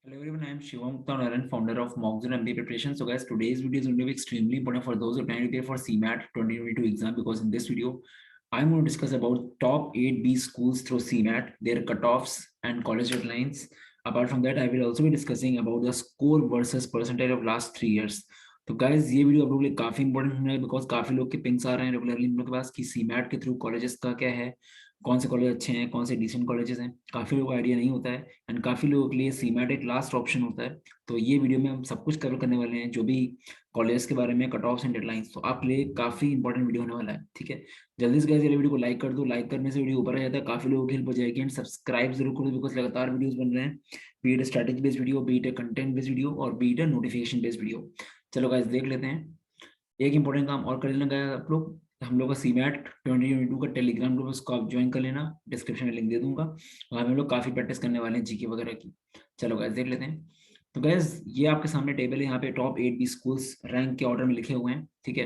Hello everyone, I am Shivam Naran, founder of Mockzone MBA Preparation. So guys, today's video is going to be extremely important for those who are planning to prepare for CMAT 2022 exam, because in this video, I'm going to discuss about top 8B schools through CMAT, their cutoffs and college deadlines. Apart from that, I will also be discussing about the score versus percentile of last 3 years. तो guys ये video आप लोगों के लिए काफी important है, because काफी लोग के पिंक्स आ रहे हैं रेगुलरली इन लोगों के पास कि सीमैट के थ्रू कॉलेजेस का क्या है, कौन से कॉलेज अच्छे हैं, कौन से डिसेंट कॉलेजेस हैं। काफी लोगों को आइडिया नहीं होता है एंड काफी लोगों के लिए सीमैट एक लास्ट ऑप्शन होता है। तो ये वीडियो में हम सब कुछ कवर करने वाले हैं, जो भी कॉलेज के बारे में, कट ऑफ्स एंड डेडलाइंस। तो आपके लिए काफी इंपॉर्टेंट वीडियो होने वाला है, ठीक है। जल्दी से गाइस ये वीडियो को लाइक कर दो, लाइक करने से वीडियो ऊपर आ जाता है, काफी लोगों की हेल्प हो जाएगी। एंड सब्सक्राइब जरूर करो, बिकॉज लगातार वीडियोस बन रहे हैं, beat strategy based video, beat content based video और बीट नोटिफिकेशन बेस्ड वीडियो। चलो गाइस देख लेते हैं। एक इंपॉर्टेंट काम और कर लेना गाइस आप लोग, हम लोग का सीमैट 2022 का टेलीग्राम ग्रुप, उसको आप ज्वाइन कर लेना, डिस्क्रिप्शन में लिंक दे दूंगा। वहाँ पे हम लोग काफी प्रैक्टिस करने वाले हैं जीके वगैरह की। चलो गाइस देख लेते हैं। तो गैस ये आपके सामने टेबल है, यहाँ पे टॉप 8 बी स्कूल्स रैंक के ऑर्डर में लिखे हुए हैं, ठीक है।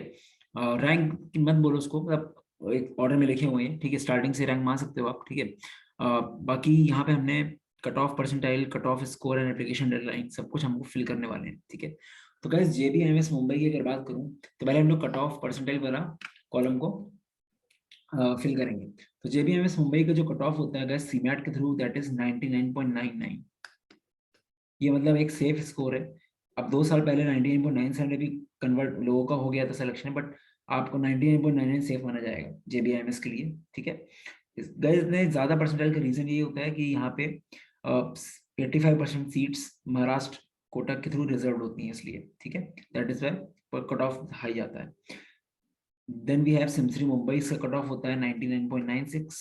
रैंक मत बोलो उसको, मतलब एक ऑर्डर में लिखे हुए हैं, ठीक है। स्टार्टिंग से रैंक मान सकते हो आप, ठीक है। बाकी यहाँ पे हमने cut off percentile, cut off score and application deadline सब कुछ हमको फिल करने वाले हैं, ठीक है। तो गैस JBMS मुंबई की अगर बात करूँ, तो पहले हम लोग कट ऑफ परसेंटाइल वाला कॉलम को फिल करेंगे। तो JBMS मुंबई का जो कट ऑफ होता है गैस सीमैट के थ्रू, दैट इज 99.99। ये मतलब एक सेफ स्कोर है। अब 2 साल पहले 99.97 में भी कन्वर्ट लोगों का हो गया था सिलेक्शन, बट आपको 99.99 सेफ माना जाएगा JBMS के लिए, ठीक है। इतने ज्यादा परसेंटाइल का रीजन ये होता है कि यहाँ पे 85% सीट्स महाराष्ट्र कोटा के थ्रू रिजर्व होती हैं, इसलिए, ठीक है। That is why cut off high जाता है। Then we have Simsree Mumbai, इसका कट ऑफ होता है 99.96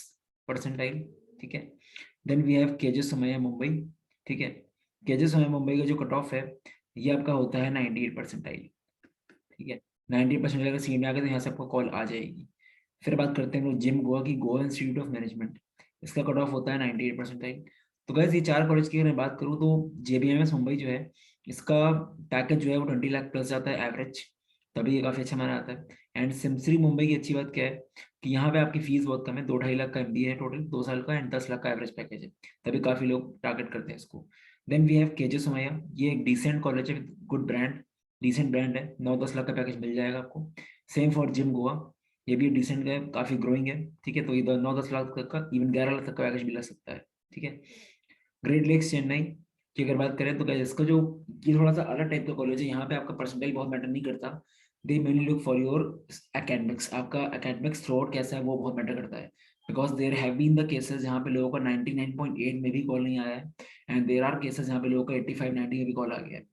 परसेंटाइल, ठीक है। देन वी हैव केजे समैया मुंबई, ठीक है। केजे समैया मुंबई का जो कट ऑफ है ये आपका होता है 98 परसेंटाइल, ठीक है। 98 परसेंटाइल अगर सीट में आ गए तो यहाँ से आपको कॉल आ जाएगी। फिर बात करते हैं हम लोग जिम गोवा की, गोवा इंस्टीट्यूट ऑफ मैनेजमेंट, इसका कट ऑफ होता है 98 परसेंटाइल। तो गैस ये 4 कॉलेज की अगर मैं बात करूँ, तो JBMS मुंबई जो है, इसका पैकेज जो है वो 20 लाख प्लस जाता है एवरेज, तभी ये काफी अच्छा माना जाता है। एंड सिमसरी मुंबई की अच्छी बात क्या है कि यहाँ पे आपकी फीस बहुत कम है, 2-2.5 लाख का MBA है टोटल 2 साल का, एंड 10 लाख का एवरेज पैकेज है, तभी काफी लोग टारगेट करते हैं इसको। Then we have KJ Somaiya, ये एक डिसेंट कॉलेज है, गुड ब्रांड, डिसेंट ब्रांड है, 9-10 लाख का पैकेज मिल जाएगा आपको। सेम फॉर जिम गोवा, ये भी डिसेंट है, काफी ग्रोइंग है, ठीक है। तो ये 9-10 लाख तक का, इवन 11 लाख तक का पैकेज मिल सकता है, ठीक है। ग्रेट लेक्स चेन्नई की अगर बात करें, तो क्या इसका जो, ये थोड़ा सा अलग टाइप का कॉलेज है, यहाँ पे आपका परसेंटाइल बहुत मैटर नहीं करता। They mainly look for your academics, आपका एकेडमिक्स थ्रू आउट कैसा है वो बहुत मैटर करता है। Because there have been the cases जहाँ पे लोगों का 99.8 में भी कॉल नहीं आया है, एंड देयर आर केसेस जहाँ पे लोगों का 85-90 में भी कॉल आ गया है।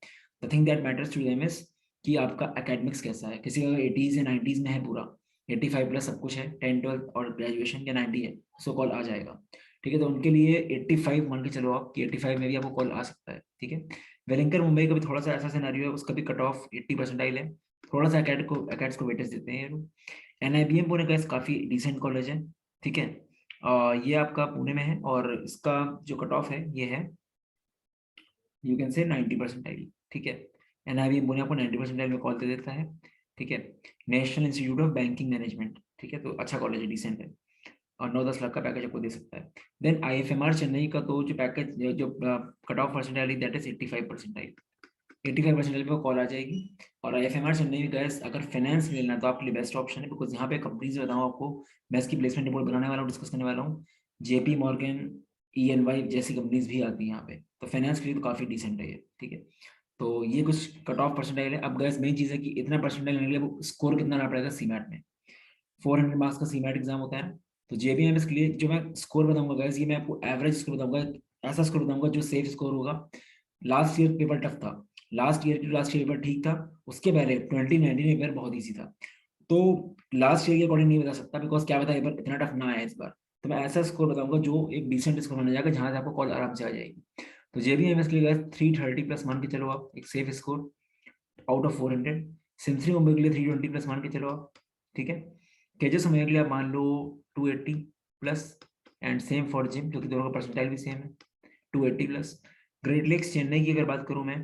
The thing that matters to them is कि आपका एकेडमिक्स कैसा है। किसी का 80s या 90s में है पूरा, 85 प्लस सब कुछ है, 10-12 और ग्रेजुएशन या 90 है, सो कॉल आ जाएगा, ठीक है। तो उनके लिए 85 मान के चलो आप कि 85 में भी आपको कॉल आ सकता है, ठीक है। वेलिंगटन मुंबई का भी थोड़ा सा ऐसा सिनेरियो है, उसका भी कट ऑफ 80 परसेंटाइल है, थोड़ा सा एकेड्स को वेटेज देते हैं ये लोग। NIBM पुणे का काफी डिसेंट कॉलेज है, ठीक है। ये आपका पुणे में है, और इसका जो कट ऑफ है ये है, यू कैन से 90 परसेंटाइल, ठीक है। NIBM पुणे आपको 90 परसेंटाइल में कॉल दे देता है, ठीक है। National institute of banking management, ठीक है, तो अच्छा कॉलेज है, डिसेंट है, और 9-10 लाख का पैकेज आपको दे सकता है। देन IFMR चेन्नई का तो जो पैकेज, जो cut off percentile that is 85 percentile, 85 percentile पे कॉल आ जाएगी। और IFMR चेन्नई में गैस अगर फाइनेंस लेना है तो आपके लिए बेस्ट ऑप्शन है, बिकॉज यहाँ पे कंपनीज बताऊँ आपको, मैं इसकी प्लेसमेंट रिपोर्ट बनाने वाला हूँ, डिस्कस करने वाला हूँ। JP मॉर्गन, ENY जैसी कंपनीज भी आती है यहाँ पे, तो फाइनेंस के लिए तो काफी डिसेंट है ये, ठीक है। तो ये कुछ कट ऑफ परसेंटाइल है। अब गैस मेन चीज है कि इतना परसेंटाइल लेने के लिए स्कोर कितना आना पड़ेगा सीमैट में। 400 मार्क्स का सीमैट एग्जाम होता है। तो JBMS के लिए जो मैं स्कोर बताऊंगा गाइस, ये मैं आपको एवरेज स्कोर बताऊंगा, ऐसा स्कोर बताऊंगा जो सेफ स्कोर होगा। लास्ट ईयर पेपर टफ था, लास्ट ईयर पेपर ठीक था, उसके पहले 2019 पेपर बहुत ईजी था। तो लास्ट ईयर के अकॉर्डिंग नहीं बता सकता, बिकॉज क्या पता पेपर इतना टफ ना आया इस बार। तो मैं ऐसा स्कोर बताऊंगा जो एक डिसेंट स्कोर माना जाएगा, जहां से आपको कॉल आराम से आ जाएगी। तो JBMS के लिए 330 प्लस मान के चलो आप, एक safe score out of 400। SIMSREE Mumbai के लिए 320 प्लस मान के चलो आप, ठीक है। केजे समय के लिए आप मान लो 280 plus, and same for gym, क्योंकि दोनों का परसेंटाइल भी सेम है, 280 प्लस। ग्रेट लेक्स चेन्नई की अगर बात करूं मैं,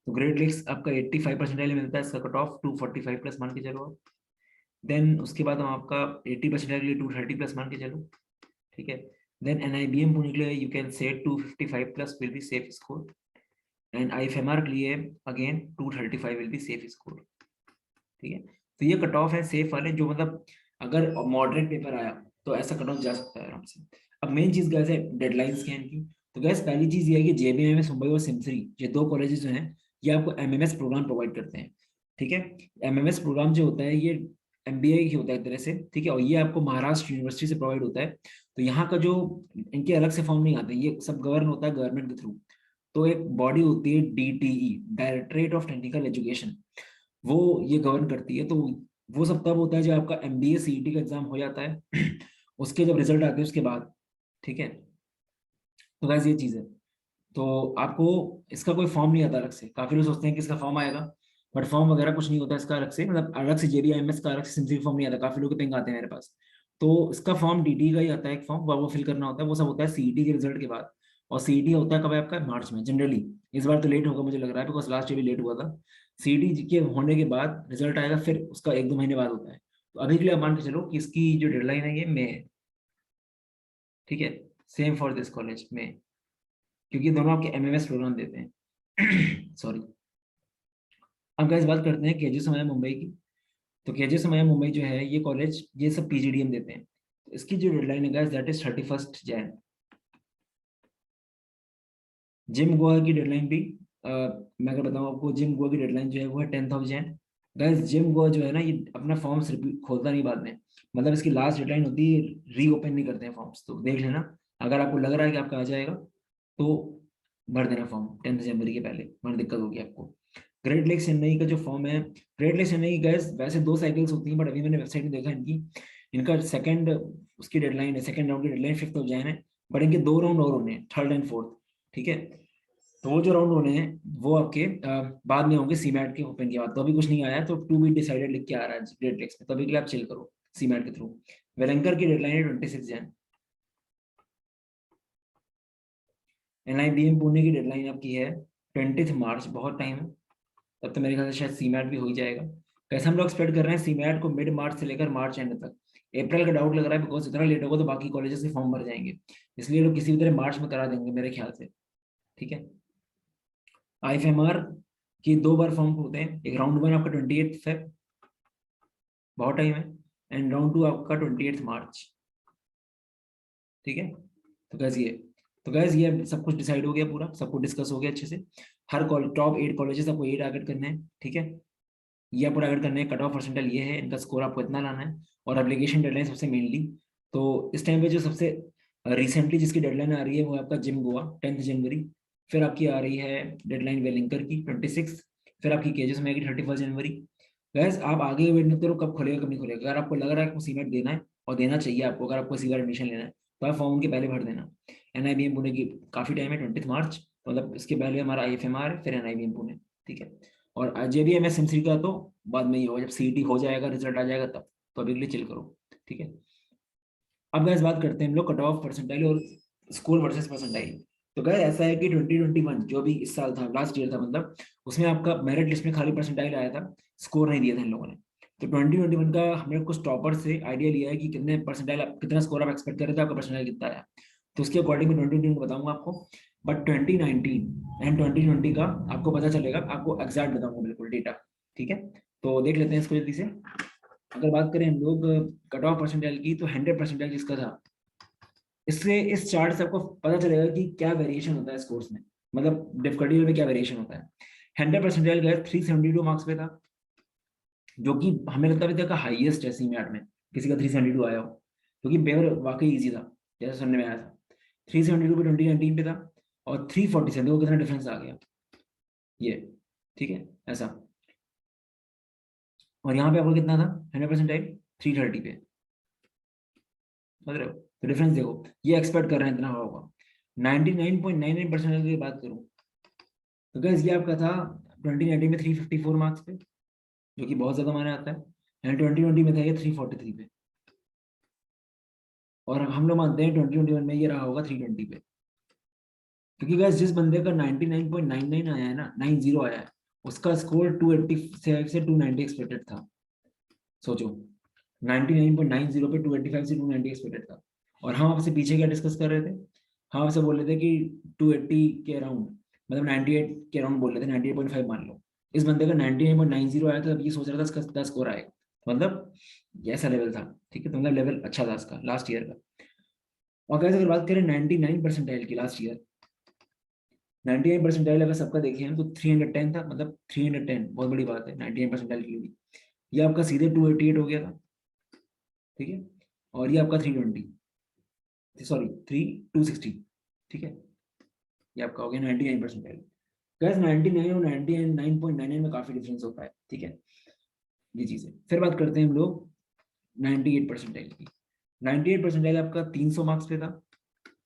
तो ग्रेट लेक्स आपका 85 परसेंटाइल मिलता है, इसका कट ऑफ 245 प्लस मान के चलो आप। देन उसके बाद हम आपका 80 परसेंटाइल के लिए 230 प्लस मान के चलो, ठीक है। Then NIBM पुणे के लिए you can say 255 plus will be safe score, and IFMR के लिए again 235 will be safe score. ठीक है, तो ये कट ऑफ है सेफ वाले, जो मतलब अगर मॉडरेट पेपर आया तो ऐसा कट ऑफ जा सकता है आराम से। अब मेन चीज गैस है डेडलाइंस क्या है इनकी। तो गैस पहली चीज ये है कि JBMS मुंबई और सिमसरी, ये दो कॉलेजेस जो हैं ये आपको MMS प्रोग्राम प्रोवाइड करते हैं। ठीक है, MMS प्रोग्राम जो होता है ये MBA ही होता है एक तरह से। ठीक है, और ये आपको महाराष्ट्र यूनिवर्सिटी से प्रोवाइड होता है। तो यहाँ का जो इनके अलग से फॉर्म नहीं आते, ये सब गवर्न होता है गवर्नमेंट के थ्रू। तो एक बॉडी होती है DTE, directorate of technical education, वो ये गवर्न करती है। तो वो सब तब होता है जब आपका MBA CET का एग्जाम हो जाता है उसके जब रिजल्ट आते हैं उसके बाद। ठीक है, तो वैसे ये चीज़ है। तो आपको इसका कोई फॉर्म नहीं आता अलग से। काफी लोग सोचते हैं कि इसका फॉर्म आएगा, बट फॉर्म वगैरह कुछ नहीं होता इसका अलग से, मतलब अलग से JBIMS का अलग से सिंपली फॉर्म नहीं आता। काफी लोग के पिंग आते हैं मेरे पास। तो इसका फॉर्म DT का ही आता है एक फॉर्म, वो फिल करना होता है। वो सब होता है CET के रिजल्ट के बाद। और CET होता है कब है आपका, मार्च में जनरली। इस बार तो लेट होगा मुझे लग रहा है, बिकॉज लास्ट ईयर भी लेट हुआ था। CET के होने के बाद रिजल्ट आएगा, फिर उसका 1-2 महीने बाद होता है। तो अभी के लिए आप मान के चलो कि इसकी जो डेडलाइन है ये मई है। ठीक है, सेम फॉर दिस कॉलेज में, क्योंकि दोनों आपके MMS प्रोग्राम देते हैं सॉरी। अब गाइस बात करते हैं KJ समाया मुंबई की। तो KJ समाया मुंबई जो है ये कॉलेज ये सब PGDM देते हैं। तो इसकी जो डेडलाइन है guys that is 31 Jain. Gym Goa की डेडलाइन भी मैं अगर बताऊं आपको, जिम गोवा की डेडलाइन जो है वो है 10th Jain. Guys gym Goa जो है ना ये अपना फॉर्म्स खोलता नहीं बाद में, मतलब इसकी लास्ट डेडलाइन होती है, रीओपन नहीं करते हैं फॉर्म्स। तो देख लेना, अगर आपको लग रहा है कि आपका आ जाएगा तो भर देना फॉर्म 10 जनवरी के पहले, वरना दिक्कत होगी आपको। ग्रेट लेक चेन्नई का जो फॉर्म है, ग्रेट लेक चेन्नई की गैस वैसे 2 साइकिल्स होती हैं, बट अभी मैंने वेबसाइट में देखा इनकी, इनका सेकंड उसकी डेडलाइन है, सेकंड राउंड की डेडलाइन 5 जैन है। बट इनके 2 राउंड और होने हैं, थर्ड एंड फोर्थ। ठीक है, तो वो जो राउंड होने हैं वो आपके बाद में होंगे सीमैट के ओपन के बाद। तो अभी कुछ नहीं आया है, तो टू बी डिसाइडेड लिख के आ रहा है ग्रेट लेक्स में, तो अभी के लिए आप चिल करो सीमैट के थ्रू। वेलंकर की डेडलाइन है 26 जैन। NIBM पुणे की डेडलाइन आपकी है 20 मार्च, बहुत टाइम है। तब तो मेरे ख्याल से शायद सीमैट भी हो ही जाएगा। कैसे हम लोग एक्सपेक्ट कर रहे हैं सीमैट को मिड मार्च से लेकर मार्च एंड तक। अप्रैल का डाउट लग रहा है, बिकॉज इतना लेट होगा तो बाकी कॉलेजेस के फॉर्म भर जाएंगे, इसलिए लोग किसी भी तरह मार्च में करा देंगे मेरे ख्याल से। ठीक है, IFMR की 2 बार फॉर्म होते हैं, एक राउंड 1 आपका 28 फेब, बहुत टाइम है, एंड राउंड 2 आपका 28 मार्च। ठीक है, तो गैस ये, तो गैस ये सब कुछ डिसाइड हो गया, पूरा सब कुछ डिस्कस हो गया अच्छे से। हर टॉप 8 कॉलेजेस आपको 8 टारगेट करने हैं। ठीक है, ये आपको टारगेट करने हैं। कट ऑफ परसेंटाइल ये है, इनका स्कोर आपको इतना लाना है। और एप्लीकेशन डेडलाइन सबसे मेनली, तो इस टाइम पे जो सबसे रिसेंटली जिसकी डेडलाइन आ रही है वो है आपका जिम गोवा 10 जनवरी। फिर आपकी आ रही है डेडलाइन वेलिंकर की 26। फिर आपकी केजेस में आएगी 31 जनवरी। गैस आप आगे वेट नहीं करो कब खुलेगा कब नहीं खुलेगा। अगर आपको लग रहा है कि आपको सीमेंट देना है और देना चाहिए आपको, अगर आपको सीधा एडमिशन लेना है तो आप फॉर्म के पहले भर देना। NIBM पुणे की काफ़ी टाइम है 20 मार्च, तो मतलब इसके पहले हमारा IFMR है, फिर NIBM पुणे। ठीक है, और JBMS सिमसरी का तो बाद में ही होगा, जब CET हो जाएगा रिजल्ट आ जाएगा तब। तो अभी के लिए चिल करो। ठीक है, अब गैस बात करते हैं हम लोग कट ऑफ परसेंटाइल और स्कोर वर्सेस परसेंटाइल। तो गैस ऐसा है कि 2021 जो भी इस साल था, लास्ट ईयर था मतलब, उसमें आपका मेरिट लिस्ट में खाली परसेंटाइल आया था, स्कोर नहीं दिया था इन लोगों ने। तो 2021 का हमने कुछ टॉपर से आइडिया लिया है कि कितने परसेंटाइल, कितना स्कोर आप एक्सपेक्ट कर रहे थे, आपका परसेंटाइल कितना आया। तो उसके अकॉर्डिंग मैं 2020 बताऊंगा आपको, बट 2019 एंड 2020 का आपको पता चलेगा, आपको एग्जैक्ट बताऊंगा बिल्कुल डेटा। ठीक है, तो देख लेते हैं इसको जल्दी से। अगर बात करें हम लोग कट ऑफ परसेंटाइल की, तो 100 परसेंटाइल जिसका था, इससे इस चार्ट से आपको पता चलेगा कि क्या वेरिएशन होता है स्कोर्स में, मतलब डिफिकल्टी में क्या वेरिएशन होता है। 100 परसेंटाइल गया 372 मार्क्स पे था, जो कि हमें लगता है अभी तक का हाईएस्ट है सीमैट में, किसी का 372 आया हो, क्योंकि पेपर वाकई ईजी था जैसे सुनने में आया था। 372 पे 2019 पे था, और 347 देखो कितना डिफरेंस आ गया ये। ठीक है, ऐसा। और यहाँ पे आपको कितना था 100 परसेंटाइल, 330 पे, समझ रहे हो। तो डिफरेंस देखो, ये एक्सपेक्ट कर रहे हैं इतना होगा। 99.99% की बात करूं तो गैस ये आपका था 2019 में 354 मार्क्स पे, जो कि बहुत ज्यादा माना आता है। एंड 2020 में था ये 343 पे, और हम लोग मानते हैं 2021 में ये रहा होगा 320 पे। क्योंकि गैस जिस बंदे का 99.99 आया है ना, 90 आया है, उसका स्कोर 285 से 290 एक्सपेक्टेड था। सोचो 99.90 पे 285 से 290 एक्सपेक्टेड था। और हम आपसे पीछे क्या डिस्कस कर रहे थे, हम आपसे बोल रहे थे कि 280 के अराउंड, मतलब 98 के अराउंड बोल रहे थे, 98.5 मान लो। इस बंदे का 99.90 आया था, तब ये सोच रहा था इसका 10 स्कोर आएगा, मतलब ये ऐसा लेवल था, ठीक है। तो मतलब लेवल अच्छा था इसका लास्ट ईयर का। और कैसे अगर बात करें 99 परसेंटाइल की लास्ट ईयर, 99 परसेंटाइल अगर सबका देखें हम तो 310 था, मतलब 310 बहुत बड़ी बात है 99 परसेंटाइल के लिए भी। ये आपका सीधे 288 हो गया था, ठीक है। और ये आपका 320, सॉरी 260, ठीक है। ये आपका हो गया 99 परसेंटाइल। गैस 99 और 99.99 में काफी डिफरेंस होता है, ठीक है। ये चीज है। फिर बात करते हैं हम लोग 98 परसेंटाइल की। 98 परसेंटाइल आपका 300 मार्क्स पे था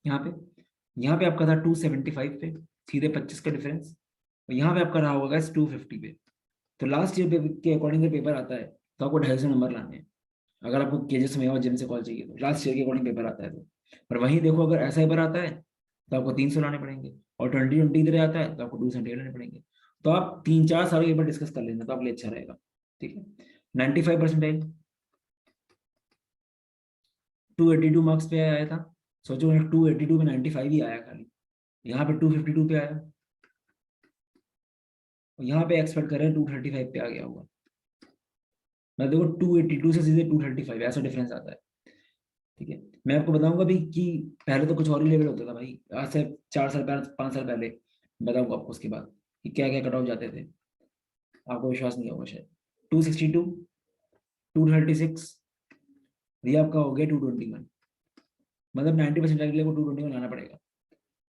यहाँ पे। यहाँ पे आपका था 275 पे, सीधे 25 का डिफरेंस। और यहाँ पे आपका रहा होगा 250 पे। तो लास्ट ईयर के अकॉर्डिंग पेपर आता है तो आपको 250 नंबर लाने हैं। अगर आपको केजेस में और जिम से कॉल चाहिए तो लास्ट ईयर के अकॉर्डिंग पेपर आता है तो। पर वहीं देखो अगर ऐसा पेपर आता है तो आपको 300 लाने पड़ेंगे, और 2020 इधर आता है तो आपको 270 लाने पड़ेंगे। तो आप 3-4 साल के पेपर डिस्कस कर लेना तो आपके लिए अच्छा रहेगा, ठीक है। 95 परसेंटाइल 282 मार्क्स पे आया था। सोचो 282 में 95 ही आया खाली, यहाँ पे 252 पे आया, और यहाँ पे एक्सपेक्ट कर रहे हैं 235 पे आ गया होगा। मैं देखो 282 से सीधे 235 ऐसा डिफरेंस आता है, ठीक है। मैं आपको बताऊंगा भी कि पहले तो कुछ और ही लेवल होता था भाई, आज से 4 साल पहले, 5 साल पहले। बताऊंगा आपको उसके बाद कि क्या क्या कट ऑफ जाते थे, आपको विश्वास नहीं होगा शायद। 262, 236, ये आपका हो गया 221। मतलब 90% के लिए को 221 लाना पड़ेगा।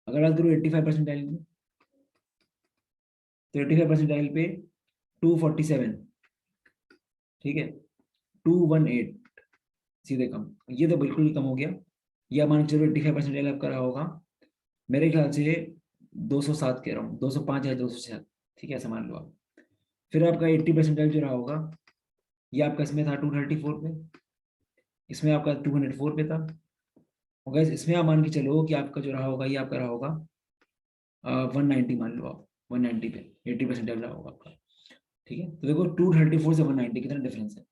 अगर बात करूँ 85% की, तो 85% पे 247, ठीक है, 218, सीधे कम। ये तो बिल्कुल ही कम हो गया। या मान के चलो 85% आपका रहा होगा मेरे ख्याल से 207 कह रहा हूँ, 205 या 207, ठीक है, ऐसा मान लो आप। फिर आपका 80% जो रहा होगा, ये आपका इसमें था 234 पे, इसमें आपका 204 पे था। और guys, इसमें आप मान के चलो कि आपका जो रहा होगा ये आपका रहा होगा 190, मान लो आप 190 पे 80% रहा होगा आपका, ठीक है। तो देखो 234 से 190 कितना डिफरेंस है।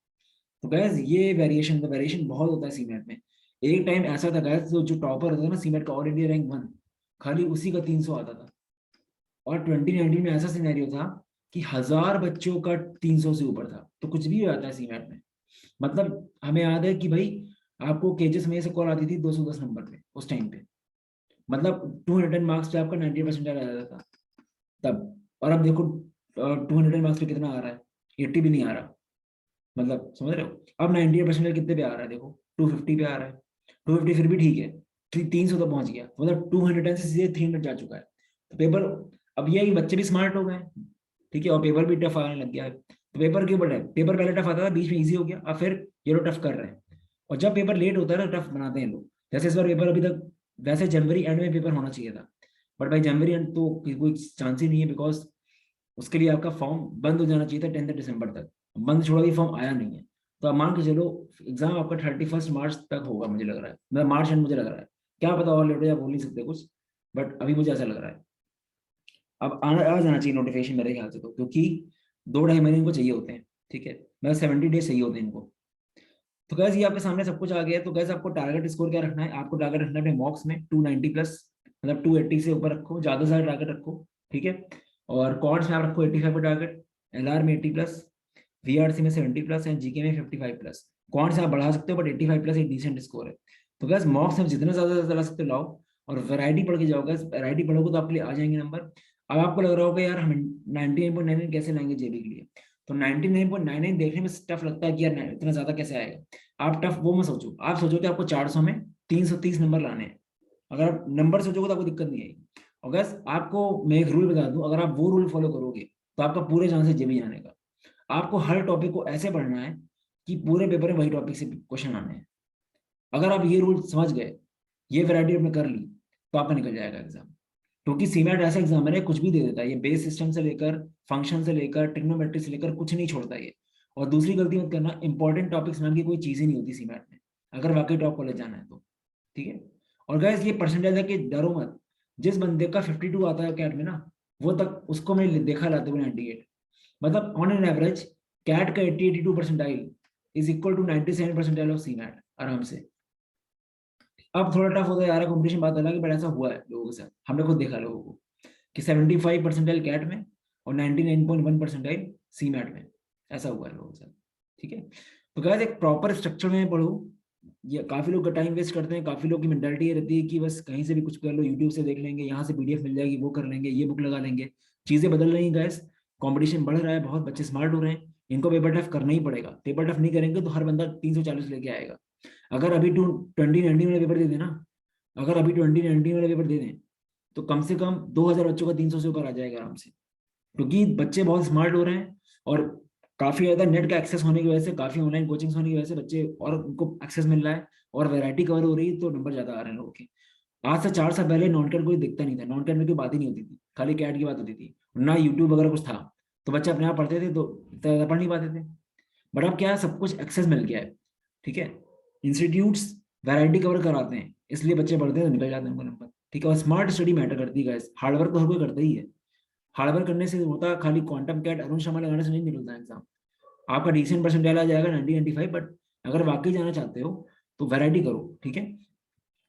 तो गैस ये वेरिएशन बहुत होता है सीमेट में। एक टाइम ऐसा था गैस, जो टॉपर होता था ना सीमेट का, ऑल इंडिया रैंक 1, खाली उसी का 300 आता था। और 2019 में ऐसा सिनेरियो था कि 1000 बच्चों का 300 से ऊपर था। तो कुछ भी हो जाता है सीमेट में। मतलब हमें याद है कि भाई आपको केजेस में से कॉल आती थी 210 नंबर पे उस टाइम पे, मतलब 210 मार्क्स पे आपका 90% आ जाता था तब। और अब देखो 210 मार्क्स पे कितना आ रहा है, 80 भी नहीं आ रहा। मतलब समझ रहे हो, अब 98% कितने पे आ रहा है, देखो 250 पे आ रहा है। 250 फिर भी ठीक है, 300 तो पहुंच गया, मतलब 210 से सीधे 300 जा चुका है। तो पेपर, अब ये है कि बच्चे भी स्मार्ट हो गए हैं, ठीक है, और पेपर भी टफ आने लग गया है। तो पेपर क्यों बढ़ा है, पेपर पहले टफ आता था, बीच में इजी हो गया, अब फिर ये लोग टफ कर रहे हैं। और जब पेपर लेट होता है ना टफ बनाते हैं लोग। जैसे इस बार पेपर अभी तक, वैसे जनवरी एंड में पेपर होना चाहिए था, बट भाई जनवरी एंड तो कोई चांस ही नहीं है, बिकॉज उसके लिए आपका फॉर्म बंद हो जाना चाहिए था 10 दिसंबर तक। बंद छोड़ा, ये फॉर्म आया नहीं है। तो आप मान के चलो एग्जाम आपका 31 मार्च तक होगा, मुझे लग रहा है, मतलब मार्च एंड मुझे लग रहा है। क्या पता और लेट हो, या बोल नहीं सकते कुछ, बट अभी मुझे ऐसा लग रहा है। अब आ जाना चाहिए नोटिफिकेशन मेरे ख्याल से तो, क्योंकि 2-2.5 महीने इनको चाहिए होते हैं, ठीक है, मतलब 70 डेज चाहिए होते हैं इनको। तो गैस ये आपके सामने सब कुछ आ गया है। तो गैस आपको टारगेट स्कोर क्या रखना है, आपको टारगेट रखना है मॉक्स में 290 प्लस, मतलब 280 से ऊपर रखो, ज्यादा से ज्यादा टारगेट रखो, ठीक है। और कॉर्ड्स में आप रखो 85 का टारगेट, एलआर में 80 प्लस, वीआरसी में 70 प्लस एंड जीके में 55 प्लस। कौन से आप बढ़ा सकते हो, बट 85 प्लस एक डिसेंट स्कोर है। तो गैस मॉक्स में जितना ज्यादा ला सकते हो लाओ, और वैरायटी पढ़ के जाओ। गैस वैरायटी पढ़ोगे तो आपके लिए आ जाएंगे नंबर। अब आपको लग रहा होगा यार हम 99.99 कैसे लाएंगे जेबी के लिए, तो 99.99 देखने में टफ लगता है कि यार इतना ज्यादा कैसे आएगा। आप टफ वो मत सोचो, आप सोचो कि आपको 400 में 330 नंबर लाने हैं। अगर आप नंबर सोचोगे तो आपको दिक्कत नहीं आएगी। और गैस आपको मैं एक रूल बता दूं, अगर आप वो रूल फॉलो करोगे तो आपका पूरे चांस है जेबी आने का। आपको हर टॉपिक को ऐसे पढ़ना है कि पूरे पेपर में वही टॉपिक से क्वेश्चन आने हैं। अगर आप ये रूल समझ गए, ये वैरायटी आपने कर ली, तो आपका निकल जाएगा एग्जाम। क्योंकि सीमेट ऐसा एग्जाम है कुछ भी दे देता है, ये बेस सिस्टम से लेकर फंक्शन से लेकर ट्रिग्नोमेट्री से लेकर कुछ नहीं छोड़ता ये। और दूसरी गलती मत करना, इंपॉर्टेंट टॉपिक्स नाम की कोई चीज ही नहीं होती सीमेट में, अगर वाकई टॉप कॉलेज जाना है तो, ठीक है। और गैस ये परसेंटेज है कि डरो मत, जिस बंदे का 52 आता है कैट में ना, वो तक उसको मैंने देखा लाते हुए 98, मतलब ऑन एन एवरेज कैट का 80-82 percentile is equal to 97 percentile of CMAT आराम से। अब थोड़ा टफ होता जा रहा है कॉम्पिटिशन, बात अलग है, बट ऐसा हुआ है लोगों के साथ, हमने खुद देखा लोगों को कि 75 परसेंटाइल कैट में और 99.1 परसेंटाइल सी मैट में, ऐसा हुआ है लोगों के साथ। ठीक है, तो गाइस एक प्रॉपर स्ट्रक्चर में पढ़ो। ये काफी लोग टाइम वेस्ट करते हैं, काफी लोग की मेंटालिटी ये रहती है कि बस कहीं से भी कुछ कर लो, यूट्यूब से देख लेंगे, यहाँ से पीडीएफ मिल जाएगी, वो कर लेंगे, ये बुक लगा लेंगे। चीजें बदल रही हैं गाइस, कंपटीशन बढ़ रहा है, बहुत बच्चे स्मार्ट हो रहे हैं, इनको पेपर टफ करना ही पड़ेगा। पेपर टफ नहीं करेंगे तो हर बंदा 340 लेके आएगा। अगर अभी 2019 वाले पेपर दे देना, अगर अभी 2019 वाले पेपर दे दें तो कम से कम 2000 बच्चों का 300 से ऊपर आ जाएगा आराम से, क्योंकि बच्चे बहुत स्मार्ट हो रहे हैं और काफी ज्यादा नेट का एक्सेस होने की वजह से, काफी ऑनलाइन कोचिंग होने की वजह से बच्चे और उनको एक्सेस मिल रहा है और वैरायटी कवर हो रही है, तो नंबर ज्यादा आ रहे हैं लोगों के। आज से 4 साल पहले नॉन कैट कोई दिखता नहीं था, नॉन कैट में कोई बात ही नहीं होती थी, खाली कैट की बात होती थी, ना यूट्यूब वगैरह कुछ था, तो बच्चे अपने आप पढ़ते थे, तो इतना ज्यादा पढ़ नहीं पाते थे। बट अब क्या है, सब कुछ एक्सेस मिल गया है। ठीक है, इंस्टीट्यूट्स वैरायटी कवर कराते हैं, इसलिए बच्चे पढ़ते हैं तो निकल जाते हैं उनको नंबर। ठीक है, और स्मार्ट स्टडी मैटर करती है गाइस, हार्डवर्क तो हर कोई करता ही है, हार्डवर्क करने से होता, खाली क्वांटम कैट अरुण शर्मा लगाने से नहीं निकलता एग्जाम। आपका डिसेंट परसेंटाइल आ जाएगा 90-95, बट अगर वाकई जाना चाहते हो तो वैरायटी करो। ठीक है,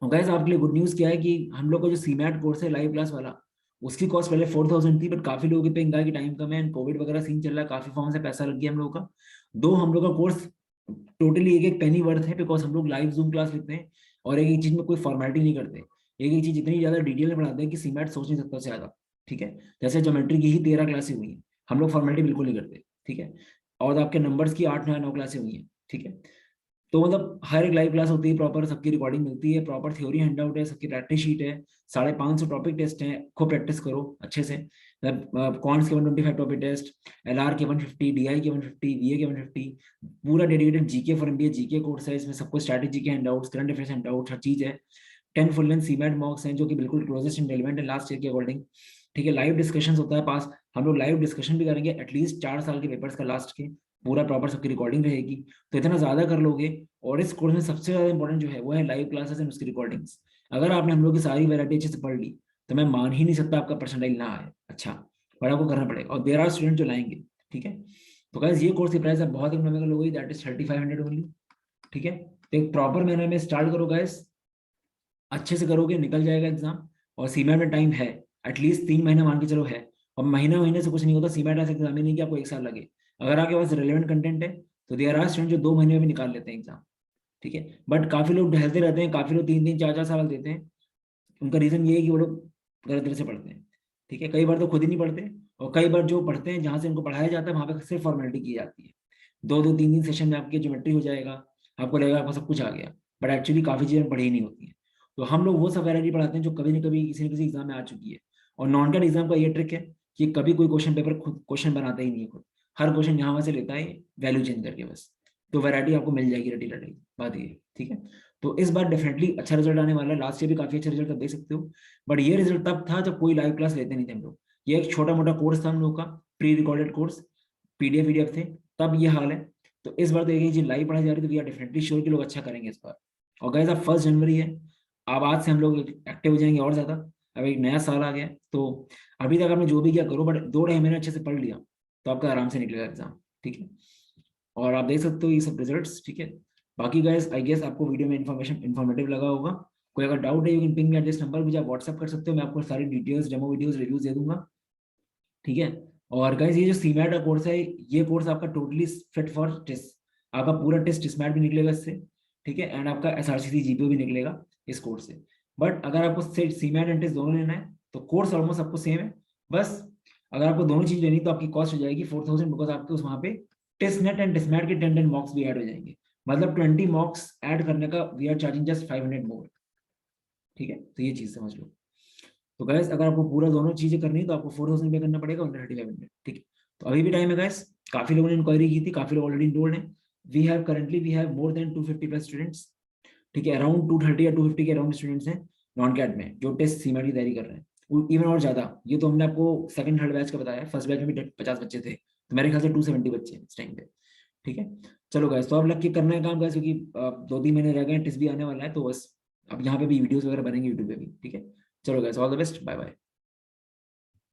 और गाइस आपके लिए गुड न्यूज़ क्या है कि हम लोग का जो सीमैट कोर्स है लाइव क्लास वाला, उसकी कॉस्ट पहले 4000 थी, बट काफी लोगों की पे इनका कि टाइम कम है एंड कोविड वगैरह सीन चल रहा है, काफी फॉर्म से पैसा लग गया हम लोगों का। दो हम लोग का कोर्स टोटली एक एक पेनी वर्थ है, बिकॉज हम लोग लाइव जूम क्लास लेते हैं और एक एक चीज में कोई फॉर्मेलिटी नहीं करते, एक एक चीज इतनी ज्यादा डिटेल में पढ़ाते हैं कि सीमैट सोच नहीं सकता उससे ज्यादा। ठीक है, जैसे ज्योमेट्री की ही 13 क्लासें हुई हैं, हम लोग फॉर्मेलिटी बिल्कुल नहीं करते। ठीक है, और आपके नंबर्स की 8 9 क्लासें हुई हैं। ठीक है, तो मतलब हर एक लाइव क्लास होती है प्रॉपर, सबकी रिकॉर्डिंग मिलती है, प्रॉपर थ्योरी हैंड आउट है, सबकी प्रैक्टिस शीट है, 550 टॉपिक टेस्ट है, खूब प्रैक्टिस करो अच्छे से। कॉन्स के 125 टॉपिक टेस्ट, एलआर के 150, डीआई के 150, वीए के 150, पूरा dedicated GK for MBA GK course है, इसमें सबको स्ट्रैटेजी के handouts, current affairs handout, हर चीज है। 10 फुल लेंथ सीमेट मॉक्स हैं जो कि बिल्कुल क्लोजेस्ट एंड रेलेवेंट है लास्ट ईयर के अकॉर्डिंग। ठीक है, लाइव डिस्कशन होता है पास, हम लोग लाइव डिस्कशन भी करेंगे एटलीस्ट 4 साल के पेपर्स का लास्ट के, पूरा प्रॉपर सबकी रिकॉर्डिंग रहेगी। तो इतना ज्यादा कर लोगे, और इस कोर्स में सबसे ज्यादा इंपॉर्टेंट जो है वो है लाइव क्लासेस एंड उसकी रिकॉर्डिंग्स। अगर आपने हम लोग की सारी वैरायटी अच्छे से पढ़ ली तो मैं मान ही नहीं सकता आपका परसेंटाइल ना आए अच्छा, पर आपको करना पड़ेगा, और देर आर स्टूडेंट जो लाएंगे। ठीक है, तो गाइस ये कोर्स की प्राइस है बहुत इकोनॉमिकल हो गई, दैट इज 3500 ओनली। ठीक है, तो एक प्रॉपर मैनर में स्टार्ट करो गाइस, अच्छे से करोगे निकल जाएगा एग्जाम। और सीमेट में टाइम है, एटलीस्ट 3 महीने मान के चलो है, और महीना महीने से कुछ नहीं होता, सीमेट ऐसा एग्जाम ही नहीं कि आपको 1 साल लगे। अगर आपके पास रेलिवेंट कंटेंट है तो देर आर स्टूडेंट जो 2 महीने में भी निकाल लेते हैं एग्जाम। ठीक है, बट काफी लोग ढहलते रहते हैं, काफी लोग 3 3 4 4 साल देते हैं, उनका रीजन ये है कि वो लोग गलत तरह से पढ़ते हैं। ठीक है, कई बार तो खुद ही नहीं पढ़ते, और कई बार जो पढ़ते हैं जहाँ से उनको पढ़ाया जाता है वहां पे सिर्फ फॉर्मेलिटी की जाती है, 2 2 3 3 सेशन में आपकी ज्योमेट्री हो जाएगा, आपको लगेगा आपको सब कुछ आ गया, बट एक्चुअली काफी चीजें पढ़ी नहीं होती है। तो हम लोग वो सब वैरायटी पढ़ाते हैं जो कभी ना कभी किसी न किसी एग्जाम में आ चुकी है। और नॉन कैट एग्जाम का ये ट्रिक है कि कभी कोई क्वेश्चन पेपर खुद क्वेश्चन बनाता ही नहीं है, खुद हर क्वेश्चन यहाँ वहां से लेता है वैल्यू चेंज करके बस, तो वैरायटी आपको मिल जाएगी रटी रटी, बात ये है। ठीक है, तो इस बार डेफिनेटली अच्छा रिजल्ट आने वाला है, लास्ट ईयर भी काफी अच्छा रिजल्ट आप देख सकते हो, बट ये रिजल्ट तब था जब कोई लाइव क्लास लेते नहीं थे हम लोग, ये एक छोटा मोटा कोर्स था हम लोग का, pre recorded course, PDF VDF थे, तब ये हाल है। तो इस बार तो एक चीज लाइव पढ़ाई जा रही है, तो वी आर डेफिनेटली श्योर कि लोग अच्छा करेंगे इस बार। और गाइस अब 1 जनवरी है, अब आज से हम लोग एक्टिव हो जाएंगे और ज्यादा, अब एक नया साल आ गया, तो अभी तक आपने जो भी किया करो, बट 2 ढाई महीने अच्छे से पढ़ लिया तो आपका आराम से निकलेगा एग्जाम। ठीक है, और आप देख सकते हो ये सब रिजल्ट्स। ठीक है, बाकी गाइस आई गेस आपको वीडियो में इन्फॉर्मेशन इन्फॉर्मेटिव लगा होगा, कोई अगर डाउट है you can ping me at this number, मुझे आप व्हाट्सएप कर सकते हो, मैं आपको सारी डिटेल्स डेमो वीडियोस रिव्यूज दे दूंगा। ठीक है, और गाइस ये जो सीमैट का कोर्स है, ये कोर्स आपका टोटली फिट फॉर टेस्ट, आपका पूरा टेस्ट स्मैट भी निकलेगा इससे। ठीक है, एंड आपका एसआरसीसी जीपीओ भी निकलेगा इस कोर्स से। बट अगर आपको सीमैट एंड टेस्ट दोनों लेना है तो कोर्स ऑलमोस्ट आपको सेम है, बस अगर आपको दोनों चीज लेनी तो आपकी कॉस्ट हो जाएगी 4000, बिकॉज आपके उस वहाँ पे test net and test MAT के 10 मॉक्स भी ऐड हो जाएंगे, मतलब 20 मॉक्स ऐड करने का वी आर चार्जिंग जस्ट 500 मोर। ठीक है, तो ये चीज समझ लो। तो गैस अगर आपको पूरा दोनों चीजें करनी है तो आपको 4000 पे करना पड़ेगा, 135 में। ठीक है, तो अभी भी टाइम है गैस, काफी लोगों ने इंक्वायरी की थी, काफी लोग ऑलरेडी इनरोल्ड हैं, we have more than 250 plus students. ठीक है, अराउंड 230 या 250 के अराउंड स्टूडेंट्स हैं नॉन कैट में जो टेस्ट सीमेट की तैयारी कर रहे हैं, इवन और ज्यादा, ये तो हमने आपको सेकंड थर्ड बैच का बताया, फर्स्ट बैच में भी 50 बच्चे थे, तो मेरे ख्याल से 270 बच्चे हैं इस टाइम पे। ठीक है, चलो गैस, तो अब लग के करना है काम गैस, क्योंकि 2 3 महीने रह गए, टेस्ट भी आने वाला है, तो बस अब यहाँ पे भी वीडियोस वगैरह बनेंगे यूट्यूब पे भी। ठीक है, चलो guys, all the best, bye bye.